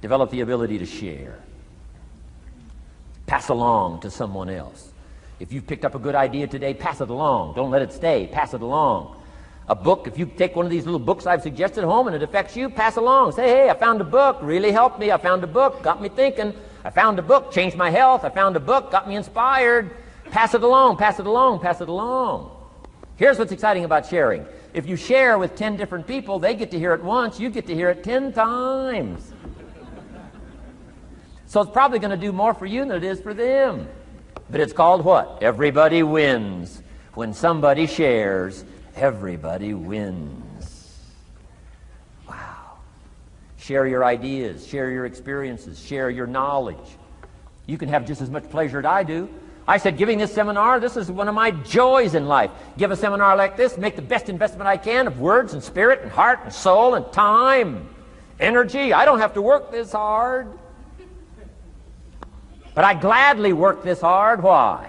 Develop the ability to share. Pass along to someone else. If you've picked up a good idea today, pass it along. Don't let it stay. Pass it along. A book, if you take one of these little books I've suggested at home and it affects you, pass along. Say, hey, I found a book, really helped me. I found a book, got me thinking. I found a book, changed my health. I found a book, got me inspired. Pass it along, pass it along, pass it along. Here's what's exciting about sharing. If you share with 10 different people, they get to hear it once, you get to hear it 10 times. So it's probably going to do more for you than it is for them. But it's called what? Everybody wins. When somebody shares, everybody wins. Wow. Share your ideas, share your experiences, share your knowledge. You can have just as much pleasure as I do. I said, giving this seminar, this is one of my joys in life. Give a seminar like this, make the best investment I can of words and spirit and heart and soul and time, energy. I don't have to work this hard. But I gladly work this hard. Why?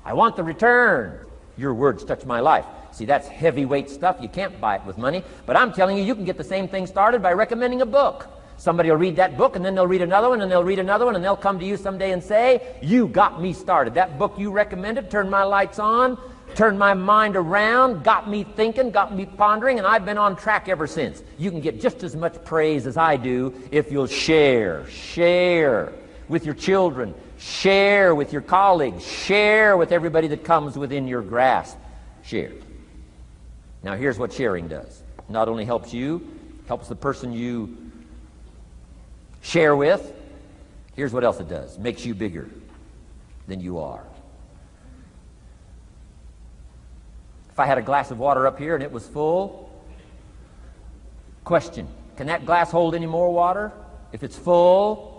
I want the return. Your words touch my life. See, that's heavyweight stuff. You can't buy it with money. But I'm telling you, you can get the same thing started by recommending a book. Somebody will read that book, and then they'll read another one, and they'll read another one, and they'll come to you someday and say, you got me started. That book you recommended turned my lights on, turned my mind around, got me thinking, got me pondering, and I've been on track ever since. You can get just as much praise as I do if you'll share. Share with your children. Share with your colleagues. Share with everybody that comes within your grasp. Share. Now here's what sharing does. Not only helps you, helps the person you share with. Here's what else it does. Makes you bigger than you are. If I had a glass of water up here and it was full, question, can that glass hold any more water? If it's full,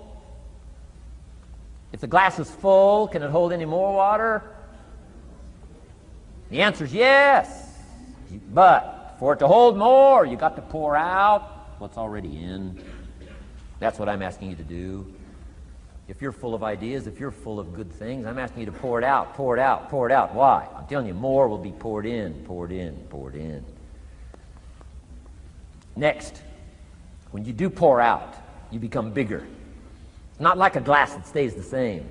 if the glass is full, can it hold any more water? The answer is yes. But for it to hold more, you got to pour out what's already in. That's what I'm asking you to do. If you're full of ideas, if you're full of good things, I'm asking you to pour it out, pour it out, pour it out. Why? I'm telling you, more will be poured in, poured in, poured in. Next, when you do pour out, you become bigger. Not like a glass that stays the same.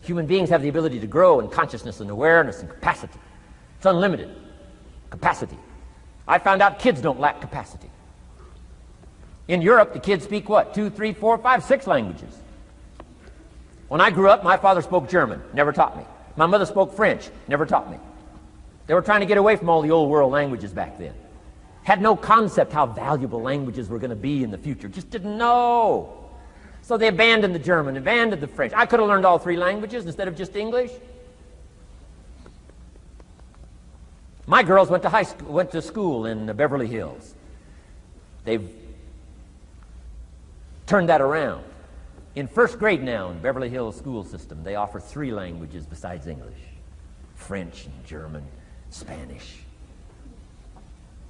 Human beings have the ability to grow in consciousness and awareness and capacity. It's unlimited capacity. I found out kids don't lack capacity. In Europe, the kids speak what? 2, 3, 4, 5, 6 languages. When I grew up, my father spoke German, never taught me. My mother spoke French, never taught me. They were trying to get away from all the old world languages back then. Had no concept how valuable languages were going to be in the future. Just didn't know. So they abandoned the German, abandoned the French. I could have learned all 3 languages instead of just English. My girls went to school in Beverly Hills. They've turned that around. In first grade now in Beverly Hills school system, they offer 3 languages besides English. French and German, Spanish.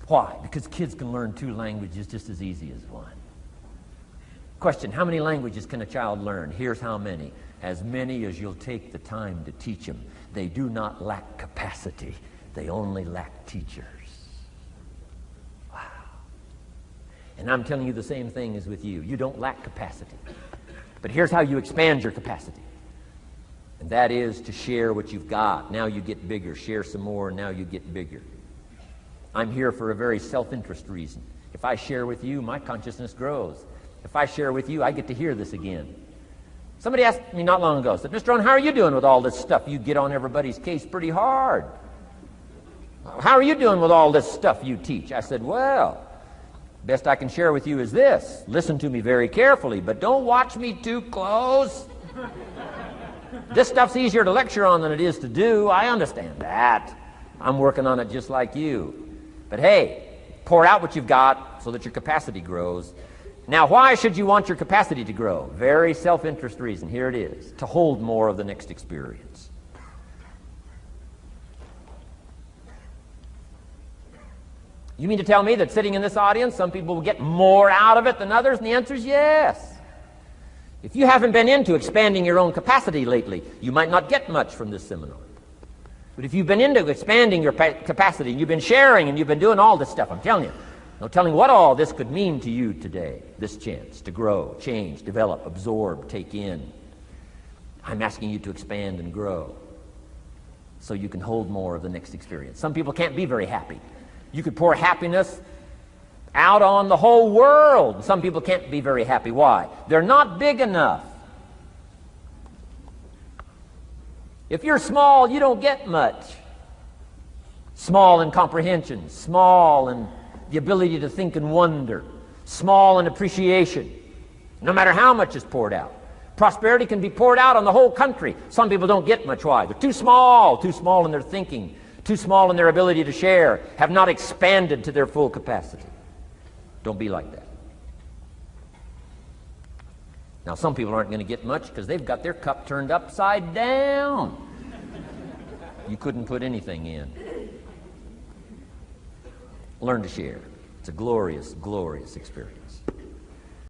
Why? Because kids can learn 2 languages just as easy as 1. Question, how many languages can a child learn? Here's how many. As many as you'll take the time to teach them. They do not lack capacity. They only lack teachers. Wow. And I'm telling you the same thing is with you. You don't lack capacity. But here's how you expand your capacity. And that is to share what you've got. Now you get bigger. Share some more, and now you get bigger. I'm here for a very self-interest reason. If I share with you, my consciousness grows. If I share with you, I get to hear this again. Somebody asked me not long ago, said, Mr. Rohn, how are you doing with all this stuff? You get on everybody's case pretty hard. How are you doing with all this stuff you teach? I said, well, best I can share with you is this. Listen to me very carefully, but don't watch me too close. This stuff's easier to lecture on than it is to do. I understand that. I'm working on it just like you. But hey, pour out what you've got so that your capacity grows. Now, why should you want your capacity to grow? Very self-interest reason. Here it is. To hold more of the next experience. You mean to tell me that sitting in this audience, some people will get more out of it than others? And the answer is yes. If you haven't been into expanding your own capacity lately, you might not get much from this seminar. But if you've been into expanding your capacity, and you've been sharing, and you've been doing all this stuff, I'm telling you, No telling what all this could mean to you today, this chance to grow, change, develop, absorb, take in. I'm asking you to expand and grow so you can hold more of the next experience. Some people can't be very happy. You could pour happiness out on the whole world. Some people can't be very happy. Why? They're not big enough. If you're small, you don't get much. Small in comprehension, small in the ability to think and wonder, small in appreciation, no matter how much is poured out. Prosperity can be poured out on the whole country. Some people don't get much. Why? They're too small in their thinking, too small in their ability to share, have not expanded to their full capacity. Don't be like that. Now, some people aren't going to get much because they've got their cup turned upside down. You couldn't put anything in. Learn to share. It's a glorious, glorious experience.